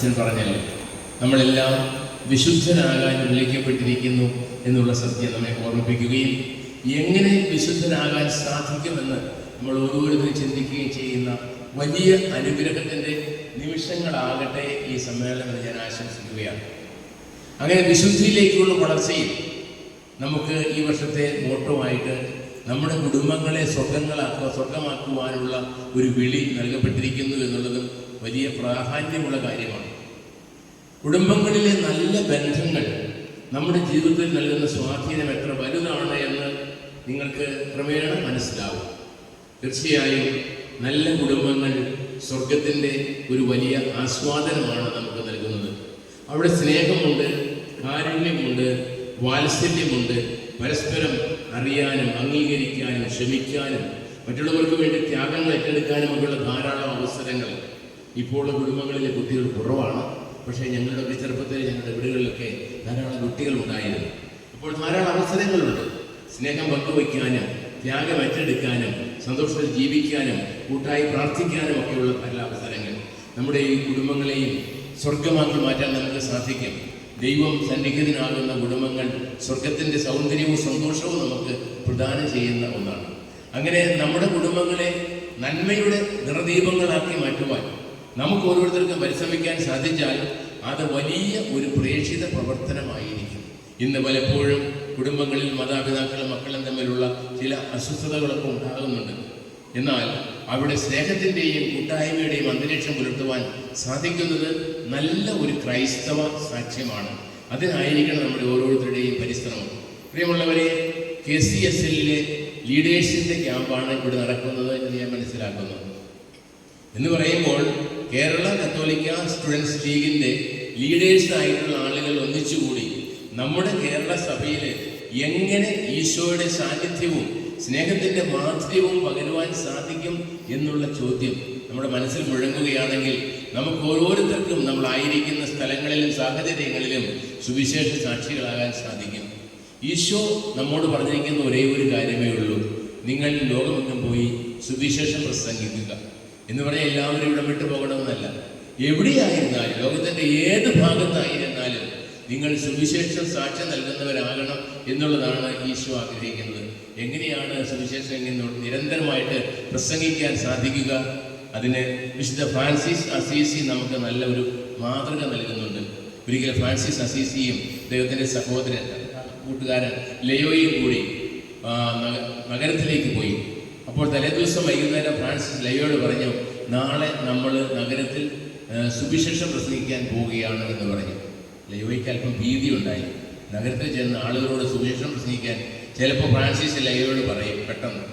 അച്ഛൻ പറഞ്ഞല്ലോ, നമ്മളെല്ലാം വിശുദ്ധനാകാൻ വിളിക്കപ്പെട്ടിരിക്കുന്നു എന്നുള്ള സത്യം നമ്മെ ഓർമ്മിപ്പിക്കുകയും എങ്ങനെ വിശുദ്ധനാകാൻ സാധിക്കുമെന്ന് നമ്മൾ ഓരോരുത്തരും ചിന്തിക്കുകയും ചെയ്യുന്ന വലിയ അനുഗ്രഹത്തിൻ്റെ നിമിഷങ്ങളാകട്ടെ ഈ സമ്മേളനം ഞാൻ ആശംസിക്കുകയാണ്. അങ്ങനെ വിശുദ്ധിയിലേക്കുള്ള വളർച്ചയിൽ നമുക്ക് ഈ വർഷത്തെ മോട്ടോവായിട്ട് നമ്മുടെ കുടുംബങ്ങളെ സ്വർഗമാക്കുവാനുള്ള ഒരു വിളി നൽകപ്പെട്ടിരിക്കുന്നു എന്നുള്ളതും വലിയ പ്രാധാന്യമുള്ള കാര്യമാണ്. കുടുംബങ്ങളിലെ നല്ല ബന്ധങ്ങൾ നമ്മുടെ ജീവിതത്തിൽ നൽകുന്ന സ്വാധീനം എത്ര വലുതാണ് എന്ന് നിങ്ങൾക്ക് ക്രമേണ മനസ്സിലാവും. തീർച്ചയായും നല്ല കുടുംബങ്ങൾ സ്വർഗത്തിൻ്റെ ഒരു വലിയ ആസ്വാദനമാണ് നമുക്ക് നൽകുന്നത്. അവിടെ സ്നേഹമുണ്ട്, കാരുണ്യമുണ്ട്, വാത്സല്യമുണ്ട്, പരസ്പരം അറിയാനും അംഗീകരിക്കാനും ക്ഷമിക്കാനും മറ്റുള്ളവർക്ക് വേണ്ടി ത്യാഗങ്ങൾ ഏറ്റെടുക്കാനും ഒക്കെയുള്ള ധാരാളം അവസരങ്ങൾ ഇപ്പോൾ കുടുംബങ്ങളിലെ കുട്ടികൾ കുറവാണ്. പക്ഷേ ഞങ്ങളുടെ ചെറുപ്പത്തിൽ ഞങ്ങളുടെ വീടുകളിലൊക്കെ ധാരാളം കുട്ടികൾ ഉണ്ടായിരുന്നു. അപ്പോൾ ധാരാളം അവസരങ്ങളുണ്ട് സ്നേഹം പങ്കുവയ്ക്കാനും ത്യാഗം ഏറ്റെടുക്കാനും സന്തോഷത്തിൽ ജീവിക്കാനും കൂട്ടായി പ്രാർത്ഥിക്കാനും ഒക്കെയുള്ള ധാരാളം അവസരങ്ങൾ. നമ്മുടെ ഈ കുടുംബങ്ങളെയും സ്വർഗമാക്കി മാറ്റാൻ നമുക്ക് സാധിക്കും. ദൈവം സന്നിഹിതനാകുന്ന കുടുംബങ്ങൾ സ്വർഗത്തിൻ്റെ സൗന്ദര്യവും സന്തോഷവും നമുക്ക് പ്രദാനം ചെയ്യുന്ന ഒന്നാണ്. അങ്ങനെ നമ്മുടെ കുടുംബങ്ങളെ നന്മയുടെ നിറദീപങ്ങളാക്കി മാറ്റുവാൻ നമുക്ക് ഓരോരുത്തർക്കും പരിശ്രമിക്കാൻ സാധിച്ചാൽ അത് വലിയ ഒരു പ്രേക്ഷിത പ്രവർത്തനമായിരിക്കും. ഇന്ന് പലപ്പോഴും കുടുംബങ്ങളിൽ മാതാപിതാക്കളും മക്കളും തമ്മിലുള്ള ചില അസ്വസ്ഥതകളൊക്കെ ഉണ്ടാകുന്നുണ്ട്. എന്നാൽ അവിടെ സ്നേഹത്തിൻ്റെയും കൂട്ടായ്മയുടെയും അന്തരീക്ഷം പുലർത്തുവാൻ സാധിക്കുന്നത് നല്ല ഒരു ക്രൈസ്തവ സാക്ഷ്യമാണ്. അതിനായിരിക്കണം നമ്മുടെ ഓരോരുത്തരുടെയും പരിശ്രമം. പ്രിയമുള്ളവരെ, KCSLലെ ലീഡേഴ്സിൻ്റെ ക്യാമ്പാണ് ഇവിടെ നടക്കുന്നത് എന്ന് ഞാൻ മനസ്സിലാക്കുന്നു. എന്ന് പറയുമ്പോൾ കേരള കത്തോലിക്ക സ്റ്റുഡൻസ് ലീഗിൻ്റെ ലീഡേഴ്സായിട്ടുള്ള ആളുകൾ ഒന്നിച്ചുകൂടി നമ്മുടെ കേരള സഭയിൽ എങ്ങനെ ഈശോയുടെ സാന്നിധ്യവും സ്നേഹത്തിൻ്റെ മാധുര്യവും പകരുവാൻ സാധിക്കും എന്നുള്ള ചോദ്യം നമ്മുടെ മനസ്സിൽ മുഴങ്ങുകയാണെങ്കിൽ നമുക്ക് ഓരോരുത്തർക്കും നമ്മളായിരിക്കുന്ന സ്ഥലങ്ങളിലും സാഹചര്യങ്ങളിലും സുവിശേഷ സാക്ഷികളാകാൻ സാധിക്കും. ഈശോ നമ്മോട് പറഞ്ഞിരിക്കുന്ന ഒരേ ഒരു കാര്യമേ ഉള്ളൂ: നിങ്ങൾ ലോകമെങ്ങും പോയി സുവിശേഷം പ്രസംഗിക്കുക എന്ന് പറഞ്ഞാൽ എല്ലാവരും ഇവിടെ വിട്ടു പോകണമെന്നല്ല. എവിടെയായിരുന്നാലും, ലോകത്തിൻ്റെ ഏത് ഭാഗത്തായിരുന്നാലും നിങ്ങൾ സുവിശേഷം സാക്ഷ്യം നൽകുന്നവരാകണം എന്നുള്ളതാണ് ഈശോ ആഗ്രഹിക്കുന്നത്. എങ്ങനെയാണ് സുവിശേഷം ഇങ്ങനെ നിരന്തരമായിട്ട് പ്രസംഗിക്കാൻ സാധിക്കുക? അതിന് വിശുദ്ധ ഫ്രാൻസിസ് അസീസി നമുക്ക് നല്ല ഒരു മാതൃക നൽകുന്നുണ്ട്. ഒരിക്കൽ ഫ്രാൻസിസ് അസീസിയും ദൈവത്തിൻ്റെ സഹോദരൻ കൂട്ടുകാരൻ ലയോയും കൂടി നഗരത്തിലേക്ക് പോയി. അപ്പോൾ തലേദിവസം വൈകുന്നേരം ഫ്രാൻസിസ് ലയോയോട് പറഞ്ഞു, നാളെ നമ്മൾ നഗരത്തിൽ സുവിശേഷം പ്രസംഗിക്കാൻ പോവുകയാണ് എന്ന് പറഞ്ഞു. ലയോയ്ക്ക് അല്പം ഭീതി ഉണ്ടായി. നഗരത്തിൽ ചെന്ന് ആളുകളോട് സുവിശേഷം പ്രസംഗിക്കാൻ ചിലപ്പോൾ ഫ്രാൻസിസ് ലയോയോട് പറയും. പെട്ടെന്ന്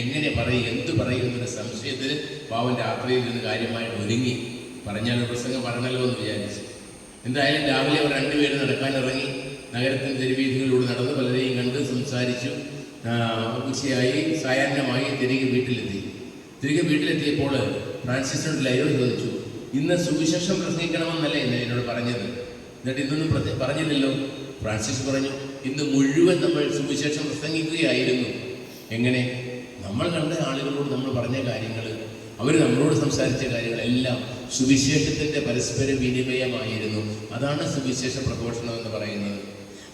എങ്ങനെ പറയും, എന്ത് പറയും എന്നൊരു സംശയത്തിൽ പാവൻ രാത്രിയിൽ നിന്ന് കാര്യമായിട്ട് ഒരുങ്ങി പറഞ്ഞാൽ പ്രസംഗം പറഞ്ഞല്ലോ എന്ന് വിചാരിച്ചു. എന്തായാലും രാവിലെ അവർ രണ്ടുപേരും നടക്കാനിറങ്ങി. നഗരത്തിൻ്റെ തെരുവീഥികളിലൂടെ നടന്ന് പലരെയും കണ്ട് സംസാരിച്ചു. ഉച്ചയായി, സായാഹ്നമായി തിരികെ വീട്ടിലെത്തിയപ്പോൾ ഫ്രാൻസിസിനോട് ലയോ ചോദിച്ചു, ഇന്ന് സുവിശേഷം പ്രസംഗിക്കണമെന്നല്ലേ എന്നോട് പറഞ്ഞത്? എന്നിട്ട് ഇതൊന്നും പറഞ്ഞില്ലല്ലോ. ഫ്രാൻസിസ് പറഞ്ഞു, ഇന്ന് മുഴുവൻ നമ്മൾ സുവിശേഷം പ്രസംഗിക്കുകയായിരുന്നു. എങ്ങനെ? നമ്മൾ കണ്ട ആളുകളോട് നമ്മൾ പറഞ്ഞ കാര്യങ്ങൾ, അവർ നമ്മളോട് സംസാരിച്ച കാര്യങ്ങളെല്ലാം സുവിശേഷത്തിൻ്റെ പരസ്പര വിനിമയമായിരുന്നു. അതാണ് സുവിശേഷ പ്രഘോഷണം എന്ന് പറയുന്നത്.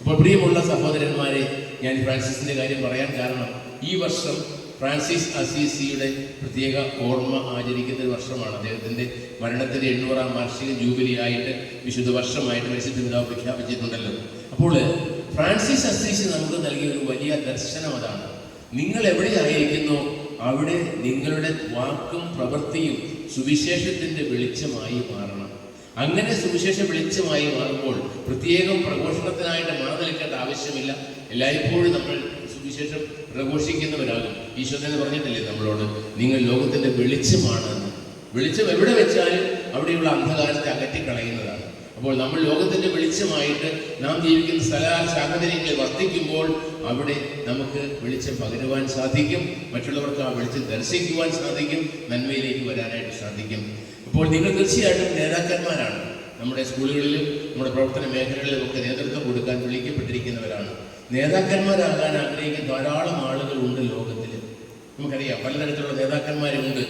അപ്പോൾ പ്രിയമുള്ള സഹോദരന്മാരെ, ഞാൻ ഫ്രാൻസിസിൻ്റെ കാര്യം പറയാൻ കാരണം ഈ വർഷം ഫ്രാൻസിസ് അസീസിയുടെ പ്രത്യേക ഓർമ്മ ആചരിക്കുന്ന ഒരു വർഷമാണ്. അദ്ദേഹത്തിൻ്റെ മരണത്തിൻ്റെ 800-ാം വാർഷിക ജൂബിലി ആയിട്ട് വിശുദ്ധ വർഷമായിട്ട് പരിശുദ്ധ പിതാവ് പ്രഖ്യാപിച്ചിട്ടുണ്ടല്ലോ. അപ്പോൾ ഫ്രാൻസിസ് അസീസി നമുക്ക് നൽകിയ ഒരു വലിയ ദർശനം അതാണ്: നിങ്ങൾ എവിടെയായിരിക്കുന്നോ അവിടെ നിങ്ങളുടെ വാക്കും പ്രവൃത്തിയും സുവിശേഷത്തിൻ്റെ വെളിച്ചമായി മാറണം. അങ്ങനെ സുവിശേഷ വെളിച്ചമായി മാറുമ്പോൾ പ്രത്യേകം പ്രഘോഷണത്തിനായിട്ട് മാറി നിൽക്കേണ്ട ആവശ്യമില്ല. എല്ലായ്പ്പോഴും നമ്മൾ സുവിശേഷം പ്രഘോഷിക്കുന്നവരാകും. ഈശോ തന്നെ പറഞ്ഞിട്ടില്ലേ നമ്മളോട്, നിങ്ങൾ ലോകത്തിൻ്റെ വെളിച്ചമാണെന്ന്. വെളിച്ചം എവിടെ വെച്ചാലും അവിടെയുള്ള അന്ധകാരത്തെ അകറ്റിക്കളയുന്നതാണ്. അപ്പോൾ നമ്മൾ ലോകത്തിൻ്റെ വെളിച്ചമായിട്ട് നാം ജീവിക്കുന്ന സാഹചര്യങ്ങളിൽ വർത്തിക്കുമ്പോൾ അവിടെ നമുക്ക് വെളിച്ചം പകരുവാൻ സാധിക്കും. മറ്റുള്ളവർക്ക് ആ വെളിച്ചം ദർശിക്കുവാൻ സാധിക്കും. നന്മയിലേക്ക് വരാനായിട്ട് സാധിക്കും. അപ്പോൾ നിങ്ങൾ തീർച്ചയായിട്ടും നേതാക്കന്മാരാണ്. നമ്മുടെ സ്കൂളുകളിലും നമ്മുടെ പ്രവർത്തന മേഖലകളിലും ഒക്കെ നേതൃത്വം കൊടുക്കാൻ വിളിക്കപ്പെട്ടിരിക്കുന്നവരാണ്. നേതാക്കന്മാരാകാൻ ആഗ്രഹിക്കുന്ന ധാരാളം ആളുകളുണ്ട് ലോകത്തിൽ. നമുക്കറിയാം, പലതരത്തിലുള്ള നേതാക്കന്മാരുണ്ട്.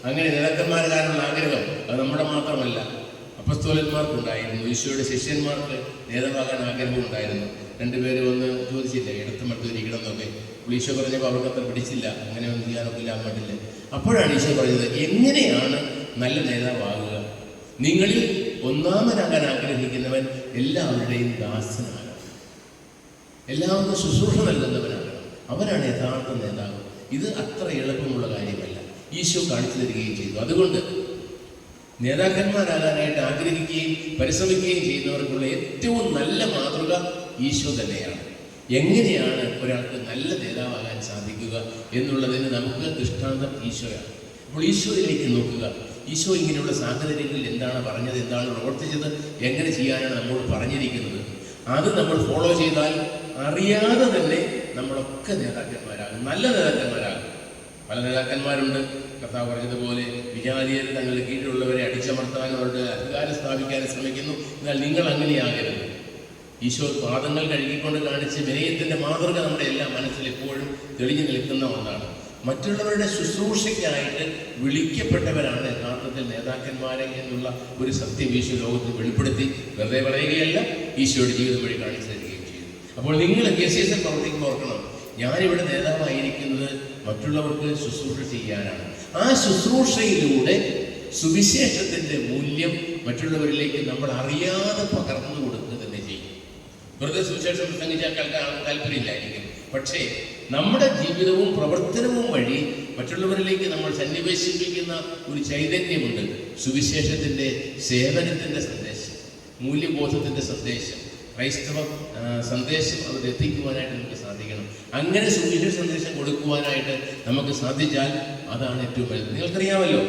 അങ്ങനെ നേതാക്കന്മാരാകാനുള്ള ആഗ്രഹം അത് നമ്മുടെ മാത്രമല്ല. അപ്പസ്തോലന്മാർക്കുണ്ടായിരുന്നു, ഈശോയുടെ ശിഷ്യന്മാർക്ക് നേതാവാകാൻ ആഗ്രഹമുണ്ടായിരുന്നു. രണ്ടുപേര് വന്ന് ചോദിച്ചില്ല, ഇടത്തും വലത്തും ഇരിക്കണം എന്നൊക്കെ. ഈശോ പറഞ്ഞപ്പോൾ അവർക്ക് അത്ര പിടിച്ചില്ല, അങ്ങനെ ഒന്നും ചെയ്യാനൊക്കെ ഇല്ല, അങ്ങോട്ടില്ല. അപ്പോഴാണ് ഈശോ പറഞ്ഞത്, എങ്ങനെയാണ് നല്ല നേതാവാകുക? നിങ്ങളിൽ ഒന്നാമനാകാൻ ആഗ്രഹിക്കുന്നവൻ എല്ലാവരുടെയും ദാസനാകണം, എല്ലാവർക്കും ശുശ്രൂഷ നൽകുന്നവനാകണം. അവനാണ് യഥാർത്ഥ നേതാവ്. ഇത് അത്ര എളുപ്പമുള്ള കാര്യമല്ല, ഈശോ കാണിച്ചു തരികയും ചെയ്തു. അതുകൊണ്ട് നേതാക്കന്മാരാകാനായിട്ട് ആഗ്രഹിക്കുകയും പരിശ്രമിക്കുകയും ചെയ്യുന്നവർക്കുള്ള ഏറ്റവും നല്ല മാതൃക ഈശോ തന്നെയാണ്. എങ്ങനെയാണ് ഒരാൾക്ക് നല്ല നേതാവാകാൻ സാധിക്കുക എന്നുള്ളതിന് നമുക്ക് ദൃഷ്ടാന്തം ഈശോയാണ്. അപ്പോൾ ഈശോയിലേക്ക് നോക്കുക. ഈശോ ഇങ്ങനെയുള്ള സാഹചര്യങ്ങളിൽ എന്താണ് പറഞ്ഞത്, എന്താണ് പ്രവർത്തിച്ചത്, എങ്ങനെ ചെയ്യാനാണ് നമ്മോട് പറഞ്ഞിരിക്കുന്നത്, അത് നമ്മൾ ഫോളോ ചെയ്താൽ അറിയാതെ തന്നെ നമ്മളൊക്കെ നേതാക്കന്മാരാകും, നല്ല നേതാക്കന്മാരാകും. പല നേതാക്കന്മാരുണ്ട്, കർത്താവ് പറഞ്ഞതുപോലെ വിജാതീയർ തങ്ങളുടെ കീഴിലുള്ളവരെ അടിച്ചമർത്താനും അവരുടെ അധികാരം സ്ഥാപിക്കാനും ശ്രമിക്കുന്നു. എന്നാൽ നിങ്ങൾ അങ്ങനെയാകരുത്. ഈശോ പാദങ്ങൾ കഴുകിക്കൊണ്ട് കാണിച്ച് വിനയത്തിൻ്റെ മാതൃക നമ്മുടെ എല്ലാ മനസ്സിൽ എപ്പോഴും തെളിഞ്ഞു നിൽക്കുന്ന ഒന്നാണ്. മറ്റുള്ളവരുടെ ശുശ്രൂഷയ്ക്കായിട്ട് വിളിക്കപ്പെട്ടവരാണ് യഥാർത്ഥത്തിൽ നേതാക്കന്മാരെ എന്നുള്ള ഒരു സത്യം ഈശോ ലോകത്തിൽ വെളിപ്പെടുത്തി വെറുതെ പറയുകയല്ല, ഈശോയുടെ ജീവിതം വഴി കാണിച്ചു തരികയും ചെയ്തു. അപ്പോൾ നിങ്ങൾ KCSL പ്രവർത്തിക്കുമ്പോൾ ഓർക്കണം, ഞാനിവിടെ നേതാവായിരിക്കുന്നത് മറ്റുള്ളവർക്ക് ശുശ്രൂഷ ചെയ്യാനാണ്. ആ ശുശ്രൂഷയിലൂടെ സുവിശേഷത്തിൻ്റെ മൂല്യം മറ്റുള്ളവരിലേക്ക് നമ്മൾ അറിയാതെ പകർന്നു കൊടുക്കുക തന്നെ ചെയ്യും. വെറുതെ സുവിശേഷം പ്രസംഗിച്ചാൽ താല്പര്യമില്ലായിരിക്കും, പക്ഷേ നമ്മുടെ ജീവിതവും പ്രവർത്തനവും വഴി മറ്റുള്ളവരിലേക്ക് നമ്മൾ സന്നിവേശിപ്പിക്കുന്ന ഒരു ചൈതന്യമുണ്ട്. സുവിശേഷത്തിൻ്റെ സേവനത്തിൻ്റെ സന്ദേശം, മൂല്യബോധത്തിൻ്റെ സന്ദേശം, ക്രൈസ്തവ സന്ദേശം അവിടെ എത്തിക്കുവാനായിട്ട് നമുക്ക് സാധിക്കണം. അങ്ങനെ സുവിശേഷ സന്ദേശം കൊടുക്കുവാനായിട്ട് നമുക്ക് സാധിച്ചാൽ അതാണ് ഏറ്റവും വലുത്. നിങ്ങൾക്കറിയാമല്ലോ,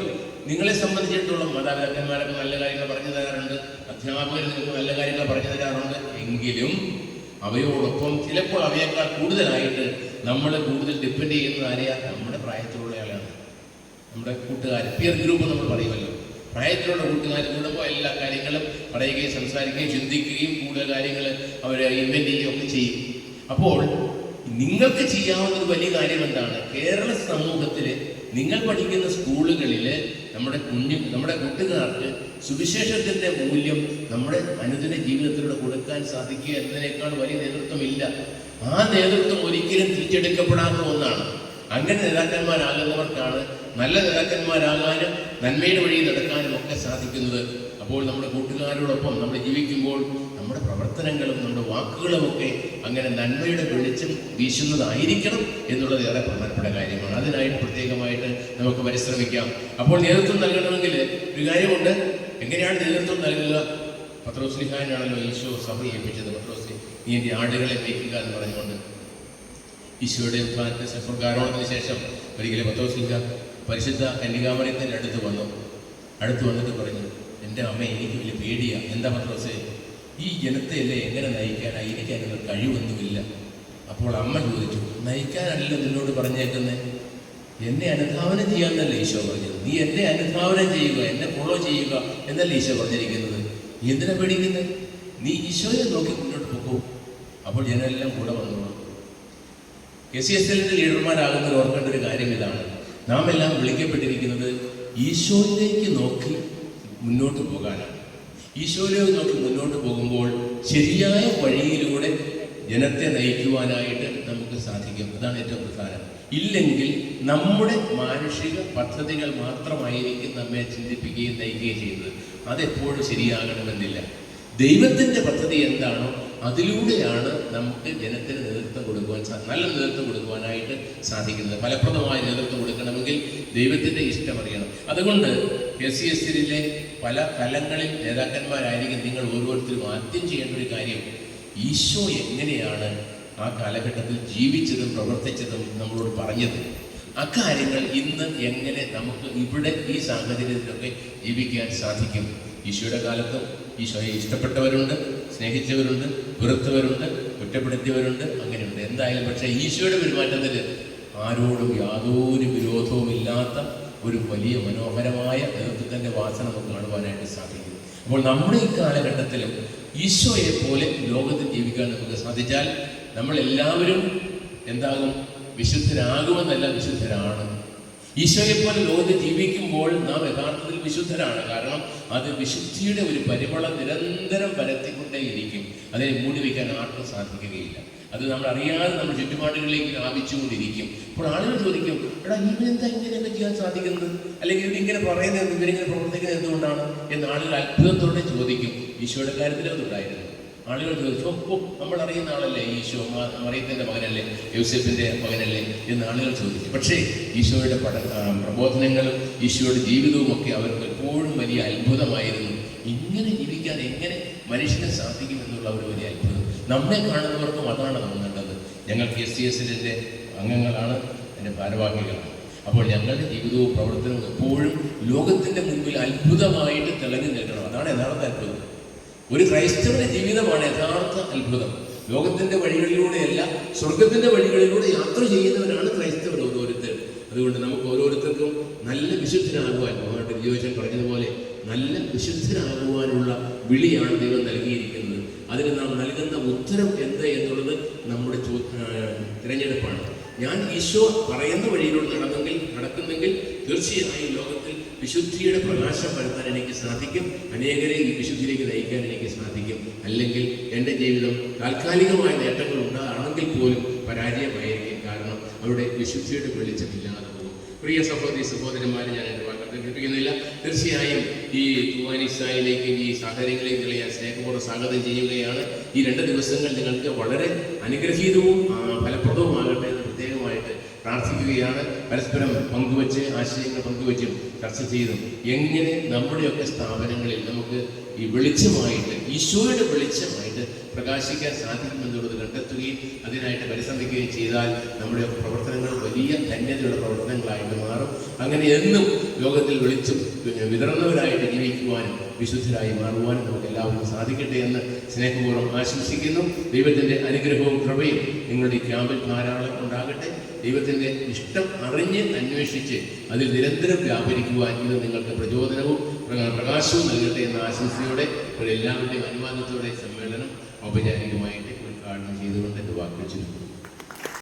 നിങ്ങളെ സംബന്ധിച്ചിടത്തോളം മാതാപിതാക്കന്മാരൊക്കെ നല്ല കാര്യങ്ങൾ പറഞ്ഞു തരാറുണ്ട്, അധ്യാപകർ നിങ്ങൾക്ക് നല്ല കാര്യങ്ങൾ പറഞ്ഞു തരാറുണ്ട്. എങ്കിലും അവയോടൊപ്പം ചിലപ്പോൾ അവയേക്കാൾ കൂടുതലായിട്ട് നമ്മൾ കൂടുതൽ ഡിപ്പെൻഡ് ചെയ്യുന്നത് ആരെയാ? നമ്മുടെ പ്രായത്തിലുള്ള ആളാണ്, നമ്മുടെ കൂട്ടുകാർ, പിയർ ഗ്രൂപ്പ് നമ്മൾ പറയുമല്ലോ. പ്രായത്തിലുള്ള കൂട്ടുകാർ കൂടുമ്പോൾ എല്ലാ കാര്യങ്ങളും പറയുകയും സംസാരിക്കുകയും ചിന്തിക്കുകയും കൂടുതൽ കാര്യങ്ങൾ അവർ ഇൻവെൻറ്റ് ചെയ്യുകയും ഒക്കെ ചെയ്യും. അപ്പോൾ നിങ്ങൾക്ക് ചെയ്യാവുന്ന ഒരു വലിയ കാര്യം എന്താണ്? കേരള സമൂഹത്തിൽ നിങ്ങൾ പഠിക്കുന്ന സ്കൂളുകളിൽ നമ്മുടെ കൂട്ടുകാർക്ക് സുവിശേഷത്തിൻ്റെ മൂല്യം നമ്മുടെ അനുദിന ജീവിതത്തിലൂടെ കൊടുക്കാൻ സാധിക്കുക എന്നതിനേക്കാൾ വലിയ നേതൃത്വമില്ല. ആ നേതൃത്വം ഒരിക്കലും തിരിച്ചെടുക്കപ്പെടാത്ത ഒന്നാണ്. അങ്ങനെ നേതാക്കന്മാരാകുന്നവർക്കാണ് നല്ല നേതാക്കന്മാരാകാനും നന്മയുടെ വഴി നടക്കാനും ഒക്കെ സാധിക്കുന്നത്. അപ്പോൾ നമ്മുടെ കൂട്ടുകാരോടൊപ്പം നമ്മൾ ജീവിക്കുമ്പോൾ നമ്മുടെ പ്രവർത്തനങ്ങളും നമ്മുടെ വാക്കുകളുമൊക്കെ അങ്ങനെ നന്മയുടെ വെളിച്ചം വീശുന്നതായിരിക്കണം എന്നുള്ളത് ഏറെ പ്രധാനപ്പെട്ട കാര്യമാണ്. അതിനായിട്ട് പ്രത്യേകമായിട്ട് നമുക്ക് പരിശ്രമിക്കാം. അപ്പോൾ നേതൃത്വം നൽകണമെങ്കിൽ ഒരു കാര്യമുണ്ട്. എങ്ങനെയാണ് നേതൃത്വം നൽകുക? പത്രോസ്ലിഹാനാണല്ലോ ഈശോ സഭ ഏൽപ്പിച്ചത്. പത്രോസ്ലി, നീ എൻ്റെ ആടുകളെ മേയ്ക്കുക എന്ന് പറഞ്ഞുകൊണ്ട്. ഈശോയുടെ സ്വർഗ്ഗാരോഹണത്തിന് ശേഷം ഒരിക്കലും പത്രോസ്ലിഹ പരിശുദ്ധ കന്യകാമറിയത്തിൻ്റെ അടുത്ത് വന്നിട്ട് പറഞ്ഞു, എൻ്റെ അമ്മ, എനിക്ക് വലിയ പേടിയാണ്. എന്താ പത്രോസേ? ഈ ജനത്തെയല്ലേ എങ്ങനെ നയിക്കാനാണ്? എനിക്ക് അതിനുള്ള കഴിവൊന്നുമില്ല. അപ്പോൾ അമ്മ ചോദിച്ചു, നയിക്കാനല്ല നിന്നോട് പറഞ്ഞേക്കുന്നത്, എന്നെ അനുധാവനം ചെയ്യാമെന്നല്ലേ ഈശോ പറഞ്ഞത്. നീ എന്നെ അനുധാവനം ചെയ്യുക, എന്നെ ഫോളോ ചെയ്യുക എന്നല്ലേ ഈശോ പറഞ്ഞിരിക്കുന്നത്. നീ എന്തിനാ പേടിക്കുന്നത്? നീ ഈശോയെ നോക്കി മുന്നോട്ട് പോകും. അപ്പോൾ ജനമെല്ലാം കൂടെ വന്നോളൂ. KCSLൻ്റെ ലീഡർമാരാകുന്നവർ ഓർക്കേണ്ട ഒരു കാര്യം ഇതാണ്. നാം എല്ലാം വിളിക്കപ്പെട്ടിരിക്കുന്നത് ഈശോയിലേക്ക് നോക്കി മുന്നോട്ട് പോകാനാണ്. ഈശോയിലേക്ക് നോക്കി മുന്നോട്ട് പോകുമ്പോൾ ശരിയായ വഴിയിലൂടെ ജനത്തെ നയിക്കുവാനായിട്ട് നമുക്ക് സാധിക്കും. അതാണ് ഏറ്റവും പ്രധാനം. ഇല്ലെങ്കിൽ നമ്മുടെ മാനുഷിക പദ്ധതികൾ മാത്രമായിരിക്കും നമ്മെ ചിന്തിപ്പിക്കുകയും നയിക്കുകയും ചെയ്യുന്നത്. അതെപ്പോഴും ശരിയാകണമെന്നില്ല. ദൈവത്തിൻ്റെ പദ്ധതി എന്താണോ അതിലൂടെയാണ് നമുക്ക് ജനത്തിന് നേതൃത്വം കൊടുക്കുവാൻ നല്ല നേതൃത്വം കൊടുക്കുവാനായിട്ട് സാധിക്കുന്നത്. ഫലപ്രദമായ നേതൃത്വം കൊടുക്കണമെങ്കിൽ ദൈവത്തിൻ്റെ ഇഷ്ടം അറിയണം. അതുകൊണ്ട് KCSLിലെ പല തലങ്ങളിൽ നേതാക്കന്മാരായിരിക്കും നിങ്ങൾ ഓരോരുത്തരും ആദ്യം ചെയ്യേണ്ട ഒരു കാര്യം, ഈശോ എങ്ങനെയാണ് ആ കാലഘട്ടത്തിൽ ജീവിച്ചതും പ്രവർത്തിച്ചതും നമ്മളോട് പറഞ്ഞത്, അക്കാര്യങ്ങൾ ഇന്ന് എങ്ങനെ നമുക്ക് ഇവിടെ ഈ സാഹചര്യത്തിലൊക്കെ ജീവിക്കാൻ സാധിക്കും. ഈശോയുടെ കാലത്തും ഈശോയെ ഇഷ്ടപ്പെട്ടവരുണ്ട്, സ്നേഹിച്ചവരുണ്ട്, വെറുത്തവരുണ്ട്, കുറ്റപ്പെടുത്തിയവരുണ്ട്, അങ്ങനെയുണ്ട്. എന്തായാലും പക്ഷേ ഈശോയുടെ പെരുമാറ്റത്തിൽ ആരോടും യാതൊരു വിരോധവുമില്ലാത്ത ഒരു വലിയ മനോഹരമായ നേതൃത്വത്തിൻ്റെ വാസന നമുക്ക് കാണുവാനായിട്ട് സാധിക്കും. അപ്പോൾ നമ്മുടെ ഈ കാലഘട്ടത്തിലും ഈശോയെ പോലെ ലോകത്തിൽ ജീവിക്കാൻ നമുക്ക് സാധിച്ചാൽ നമ്മളെല്ലാവരും എന്താകും? വിശുദ്ധരാകുമെന്നല്ല, വിശുദ്ധരാണ്. ഈശോയെ പോലെ ലോകത്ത് ജീവിക്കുമ്പോൾ നാം യഥാർത്ഥത്തിൽ വിശുദ്ധരാണ്. കാരണം അത് വിശുദ്ധിയുടെ ഒരു പരിമളം നിരന്തരം പരത്തിക്കൊണ്ടേയിരിക്കും. അതിനെ മൂടി വയ്ക്കാൻ ആർക്കും സാധിക്കുകയില്ല. അത് നമ്മൾ അറിയാതെ നമ്മുടെ ചുറ്റുപാടുകളിലേക്ക് വ്യാപിച്ചുകൊണ്ടിരിക്കും. അപ്പോൾ ആളുകൾ ചോദിക്കും, എടാ ഇവനെന്താ ഇങ്ങനെയൊക്കെ ചെയ്യാൻ സാധിക്കുന്നത്, അല്ലെങ്കിൽ ഇവരിങ്ങനെ പറയുന്നത്, ഇവരിങ്ങനെ പ്രവർത്തിക്കുന്നത് എന്തുകൊണ്ടാണ് എന്ന് ആളുകൾ അത്ഭുതത്തോടെ ചോദിക്കും. ഈശോയുടെ കാര്യത്തിൽ അതുണ്ടായിരുന്നു. ആളുകൾ ചോദിച്ചു, നമ്മൾ അറിയുന്ന ആളല്ലേ ഈശോ, മറിയത്തിൻ്റെ മകനല്ലേ, യോസേഫിൻ്റെ മകനല്ലേ എന്ന് ആളുകൾ ചോദിച്ചു. പക്ഷേ ഈശോയുടെ പ്രബോധനങ്ങളും ഈശോയുടെ ജീവിതവും ഒക്കെ അവർക്ക് എപ്പോഴും വലിയ അത്ഭുതമായിരുന്നു. ഇങ്ങനെ ജീവിക്കാൻ എങ്ങനെ മനുഷ്യനെ സാധിക്കുമെന്നുള്ള ഒരു വലിയ അത്ഭുതം നമ്മെ കാണുന്നവർക്കും അതാണ് തോന്നേണ്ടത്. ഞങ്ങൾക്ക് SCSൻ്റെ അംഗങ്ങളാണ്, എൻ്റെ ഭാരവാഹികളാണ്. അപ്പോൾ ഞങ്ങളുടെ ജീവിതവും പ്രവർത്തനവും എപ്പോഴും ലോകത്തിൻ്റെ മുൻപിൽ അത്ഭുതമായിട്ട് തിളങ്ങി നിൽക്കണം. അതാണ് യഥാർത്ഥ അത്ഭുതം. ഒരു ക്രൈസ്തവന്റെ ജീവിതമാണ് യഥാർത്ഥ അത്ഭുതം. ലോകത്തിന്റെ വഴികളിലൂടെയല്ല, സ്വർഗത്തിന്റെ വഴികളിലൂടെ യാത്ര ചെയ്യുന്നവരാണ് ക്രൈസ്തവർ ഓരോരുത്തരും. അതുകൊണ്ട് നമുക്ക് ഓരോരുത്തർക്കും നല്ല വിശുദ്ധരാകുവാൻ, ബഹുമാനപ്പെട്ട ജിയോച്ചൻ പറഞ്ഞതുപോലെ നല്ല വിശുദ്ധരാകുവാനുള്ള വിളിയാണ് ദൈവം നൽകിയിരിക്കുന്നത്. അതിന് നാം നൽകുന്ന ഉത്തരം എന്ത് എന്നുള്ളത് നമ്മുടെ തിരഞ്ഞെടുപ്പാണ്. ഞാൻ ഈശോ പറയുന്ന വഴിയിലൂടെ നടക്കുന്നെങ്കിൽ തീർച്ചയായും ലോകത്തിൽ വിശുദ്ധിയുടെ പ്രകാശം പരത്താൻ എനിക്ക് സാധിക്കും. അനേകരെ ഈ വിശുദ്ധിയിലേക്ക് നയിക്കാൻ എനിക്ക് സാധിക്കും. അല്ലെങ്കിൽ എൻ്റെ ജീവിതം താൽക്കാലികമായ നേട്ടങ്ങൾ ഉണ്ടാണെങ്കിൽ പോലും പരാജയമായിരിക്കും. കാരണം അവിടെ വിശുദ്ധിയുടെ വെളിച്ചമില്ലാതെ പോകും. പ്രിയ സഹോദരന്മാരെ, ഞാൻ എൻ്റെ വാക്കുകൾ കേൾപ്പിക്കുന്നില്ല. തീർച്ചയായും ഈ തൂവാനിസായിലേക്ക്, ഈ സാഹചര്യങ്ങളിലേക്ക് ഞാൻ സ്നേഹപൂർവ്വം സ്വാഗതം ചെയ്യുകയാണ്. ഈ 2 ദിവസങ്ങൾ നിങ്ങൾക്ക് വളരെ അനുഗ്രഹീതവും ഫലപ്രദവുമാകട്ടെ എന്ന് പ്രത്യേകമായിട്ട് പ്രാർത്ഥിക്കുകയാണ്. പരസ്പരം പങ്കുവച്ച്, ആശയങ്ങൾ പങ്കുവച്ചും ചർച്ച ചെയ്തും എങ്ങനെ നമ്മുടെയൊക്കെ സ്ഥാപനങ്ങളിൽ നമുക്ക് ഈ വെളിച്ചമായിട്ട്, ഈശോയുടെ വെളിച്ചമായിട്ട് പ്രകാശിക്കാൻ സാധിക്കുമെന്നുള്ളത് കണ്ടെത്തുകയും അതിനായിട്ട് പരിശ്രമിക്കുകയും ചെയ്താൽ നമ്മുടെ പ്രവർത്തനങ്ങൾ വലിയ ധന്യതയുള്ള പ്രവർത്തനങ്ങളായിട്ട് മാറും. അങ്ങനെ എന്നും ലോകത്തിൽ വെളിച്ചം വിതറുന്നവരായിട്ട് ജീവിക്കുവാനും വിശുദ്ധരായി മാറുവാനും നമുക്ക് എല്ലാവർക്കും സാധിക്കട്ടെ എന്ന് സ്നേഹപൂർവ്വം ആശംസിക്കുന്നു. ദൈവത്തിൻ്റെ അനുഗ്രഹവും കൃപയും നിങ്ങളുടെ ഈ ക്യാമ്പിൽ ധാരാളം ഉണ്ടാകട്ടെ. ദൈവത്തിൻ്റെ ഇഷ്ടം അറിഞ്ഞ് അന്വേഷിച്ച് അതിൽ നിരന്തരം വ്യാപരിക്കുവാൻ ഇത് നിങ്ങൾക്ക് പ്രചോദനവും പ്രകാശവും നൽകട്ടെ എന്ന ആശംസയോടെ എല്ലാവരുടെയും അനുവാദത്തോടെ സമ്മേളനം ഔപചാരികമായിട്ട് ഉദ്ഘാടനം ചെയ്തുകൊണ്ട് എൻ്റെ വാക്ക് വെച്ചിരിക്കുന്നു.